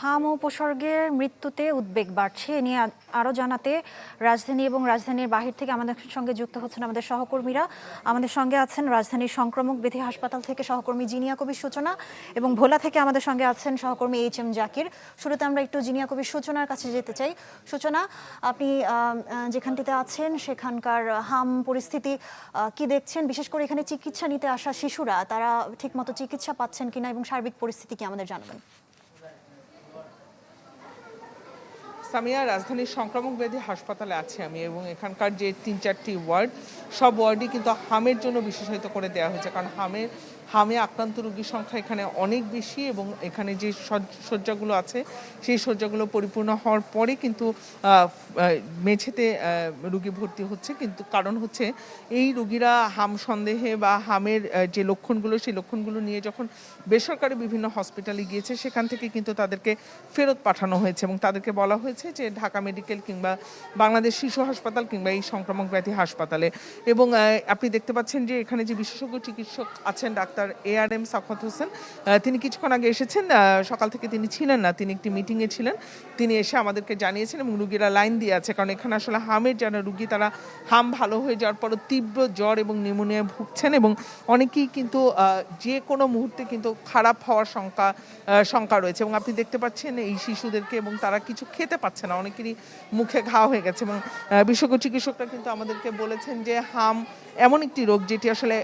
হাম উপসর্গের মৃত্যুতে উদ্বেগ বাড়ছে এ নিয়ে আরও জানাতে রাজধানী এবং রাজধানীর বাহির থেকে আমাদের সঙ্গে যুক্ত হচ্ছেন আমাদের সহকর্মীরা। আমাদের সঙ্গে আছেন রাজধানীর সংক্রামক ব্যাধি হাসপাতাল থেকে সহকর্মী জিনিয়া কবির সূচনা এবং ভোলা থেকে আমাদের সঙ্গে আছেন সহকর্মী এইচ.এম. জাকির। শুরুতে আমরা একটু জিনিয়া কবির সূচনার কাছে যেতে চাই। সূচনা, আপনি যেখানটিতে আছেন সেখানকার হাম পরিস্থিতি কি দেখছেন? বিশেষ করে এখানে চিকিৎসা নিতে আসা শিশুরা তারা ঠিকমতো চিকিৎসা পাচ্ছেন কিনা এবং সার্বিক পরিস্থিতি কি আমাদের জানাবেন। সামিয়া, রাজধানীর সংক্রামক ব্যাধি হাসপাতালে আছি আমি এবং এখানকার যে ৩-৪টি ওয়ার্ড, সব ওয়ার্ডই কিন্তু হামের জন্য বিশেষায়িত করে দেওয়া হয়েছে, কারণ হামে আক্রান্ত রোগীর সংখ্যা এখানে অনেক বেশি এবং এখানে যে শয্যাগুলো আছে সেই শয্যাগুলো পরিপূর্ণ হওয়ার পরে কিন্তু মেঝেতে রোগী ভর্তি হচ্ছে। কিন্তু কারণ হচ্ছে এই রোগীরা হাম সন্দেহে বা হামের যে লক্ষণগুলো সেই লক্ষণগুলো নিয়ে যখন বেসরকারি বিভিন্ন হসপিটালে গিয়েছে সেখান থেকে কিন্তু তাদেরকে ফেরত পাঠানো হয়েছে এবং তাদেরকে বলা হয়েছে যে ঢাকা মেডিকেল কিংবা বাংলাদেশ শিশু হাসপাতাল কিংবা এই সংক্রামক ব্যাধি হাসপাতালে। এবং আপনি দেখতে পাচ্ছেন যে এখানে যে বিশেষজ্ঞ চিকিৎসক আছেন ডাক্তার ARM সাখাওয়াত হোসেন, তিনি কিছুক্ষণ আগে এসেছেন। সকাল থেকে তিনি ছিলেন না, তিনি একটি মিটিংয়ে ছিলেন। তিনি এসে আমাদেরকে জানিয়েছেন এবং রুগীরা লাইন দিয়ে আছে, কারণ এখানে আসলে হামের যারা রুগী তারা হাম ভালো হয়ে যাওয়ার পরও তীব্র জ্বর এবং নিউমোনিয়ায় ভুগছেন এবং অনেকেই কিন্তু যে কোনো মুহূর্তে কিন্তু খারাপ হওয়ার শঙ্কা রয়েছে। এবং আপনি দেখতে পাচ্ছেন এই শিশুদেরকে এবং তারা কিছু খেতে পাচ্ছে না, অনেকেরই মুখে ঘা হয়ে গেছে এবং বিশেষজ্ঞ চিকিৎসকরা কিন্তু আমাদেরকে বলেছেন যে হাম এমন একটি রোগ যেটি আসলে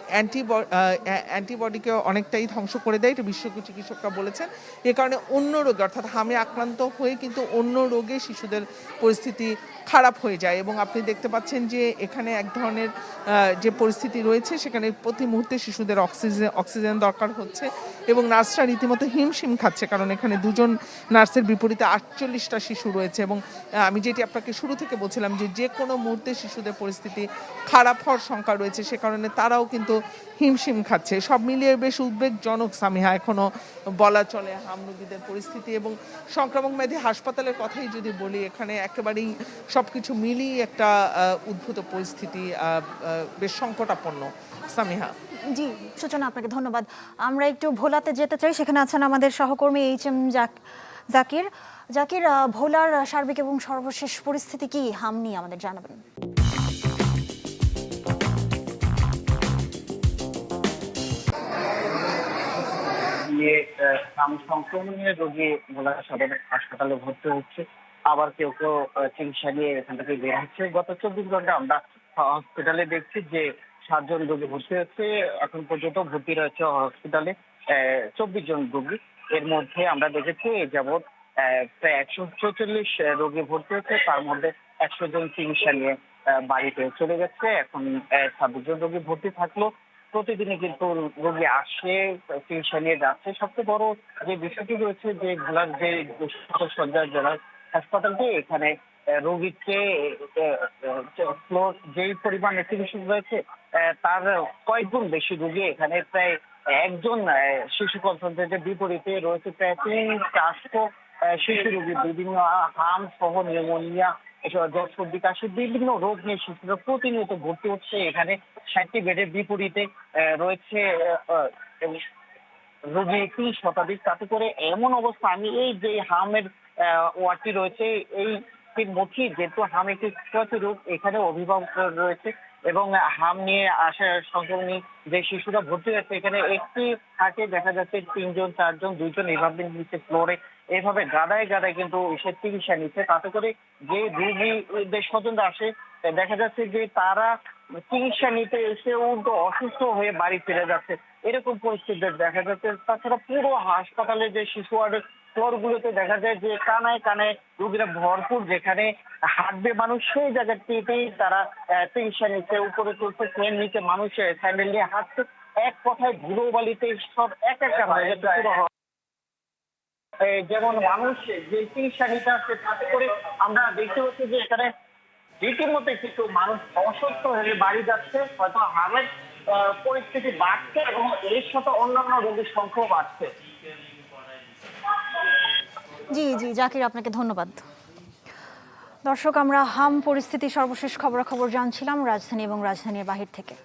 অ্যান্টিবডিকে অনেকটাই ধ্বংস করে দেয়, এটা বিশেষজ্ঞ চিকিৎসকরা বলেছেন। এ কারণে অন্য রোগে অর্থাৎ হামে আক্রান্ত হয়ে কিন্তু অন্য রোগে শিশুদের পরিস্থিতি খারাপ হয়ে যায়। এবং আপনি দেখতে পাচ্ছেন যে এখানে এক ধরনের যে পরিস্থিতি রয়েছে সেখানে প্রতি মুহূর্তে শিশুদের অক্সিজেন দরকার হচ্ছে এবং নার্সরা রীতিমতো হিমশিম খাচ্ছে, কারণ এখানে দুজন নার্সের বিপরীতে 48টা শিশু রয়েছে। এবং আমি যেটি আপনাকে শুরু থেকে বলছিলাম যে কোনো মুহূর্তে শিশুদের পরিস্থিতি খারাপ হওয়ার শঙ্কা রয়েছে, সে কারণে তারাও কিন্তু হিমশিম খাচ্ছে। সব মিলিয়ে বেশ উদ্বেগজনক সামিহা এখনো বলা চলে হাম রোগীদের পরিস্থিতি। এবং সংক্রামক ব্যাধি হাসপাতালের কথাই যদি বলি, এখানে একেবারেই সবকিছু মিলিয়ে একটা উদ্ভূত পরিস্থিতি, বেশ সংকটাপন্ন সামিহা। জি, সূচনা, আপনাকে ধন্যবাদ। আমরা একটু ভোলাতে যেতে চাই, সেখানে আছেন আমাদের সহকর্মী এইচ.এম. জাকির। জাকির, ভোলার সার্বিক এবং সর্বশেষ পরিস্থিতি কি হাম নিয়ে আমাদের জানাবেন। সংক্রমণের রোগী ভোলা সদর হাসপাতালে ভর্তি হচ্ছে, আবার কেউ কেউ চিকিৎসা নিয়ে এখান থেকে বের হচ্ছে। গত 24 ঘন্টা আমরা হসপিটালে দেখছি যে 7 জন রোগী ভর্তি হচ্ছে। এখন পর্যন্ত ভর্তি রয়েছে হসপিটালে 24 জন রোগী। এর মধ্যে আমরা দেখেছি যাবৎ প্রায় 144 রোগী ভর্তি হচ্ছে, তার মধ্যে 100 জন চিকিৎসা নিয়ে বাড়িতে চলে গেছে। এখন 26 জন রোগী ভর্তি থাকলো। প্রতিদিনই কিন্তু রোগী আসে, চিকিৎসা নিয়ে যাচ্ছে। সবচেয়ে বড় যে বিষয়টি রয়েছে যে ভোলার যে শয্যার জেলার হাসপাতালটি, এখানে রোগীকে ফ্লোর যেই পরিমাণে চিকিৎসক রয়েছে তার কয়েকগুণ বেশি রোগী এখানে। প্রায় একজন শিশু কনসালটেন্টের বিপরীতে রয়েছে প্রায় 300-400 শিশু রোগী। বিভিন্ন হাম সহ নিউমোনিয়া, জ্বর সর্দি কাশি বিভিন্ন রোগ নিয়ে শিশুরা প্রতিনিয়ত ভর্তি হচ্ছে। এখানে 60টি বেডের বিপরীতে রয়েছে রোগী 30 শতাধিক। তাতে করে এমন অবস্থা, আমি এই যে হামের ওয়ার্ডটি রয়েছে এই মুখী, যেহেতু হাম একটি ছোট রোগ, এখানে অভিভাবক রয়েছে এবং হাম নিয়ে আসা সংক্রমণী যে শিশুরা ভর্তি হয়েছে, এখানে একটি থাকে দেখা যাচ্ছে 3 জন 4 জন 2 জন এইভাবে নিচে ফ্লোরে এইভাবে গাদায় গাদায় কিন্তু সে চিকিৎসা নিচ্ছে। তাতে করে যে রোগীদের স্বজনরা আসে দেখা যাচ্ছে যে তারা চিকিৎসা নিতে এসে উল্টো অসুস্থ হয়ে বাড়ি ফিরে যাচ্ছে, এরকম পরিস্থিতি দেখা যাচ্ছে। তাছাড়া পুরো হাসপাতালে যে শিশু ওয়ার্ডের ফ্লোর গুলোতে দেখা যায় যে কানায় কানায় রোগীরা ভরপুর, যেখানে হাঁটবে মানুষ সেই জায়গাটিতেই তারা চিকিৎসা নিচ্ছে। উপরে তুলছে ফ্যান নিচে মানুষ স্যান্ডেল নিয়ে হাঁটছে, এক কথায় ধুলো বালিতে সব একা হয়ে যাচ্ছে পুরো। যেমন মানুষ যে চিকিৎসা নিতে আসছে, তাতে করে আমরা দেখতে পাচ্ছি যে এখানে রীতিমতো কিছু মানুষ অসুস্থ হয়ে বাড়ি যাচ্ছে। হয়তো হামের পরিস্থিতি বাড়ছে এবং এর সাথে অন্যান্য রোগীর সংখ্যাও বাড়ছে। জি জি জাকির, আপনাকে ধন্যবাদ। দর্শক, আমরা হাম পরিস্থিতি সর্বশেষ খবরাখবর জানছিলাম রাজধানী এবং রাজধানীর বাহির থেকে।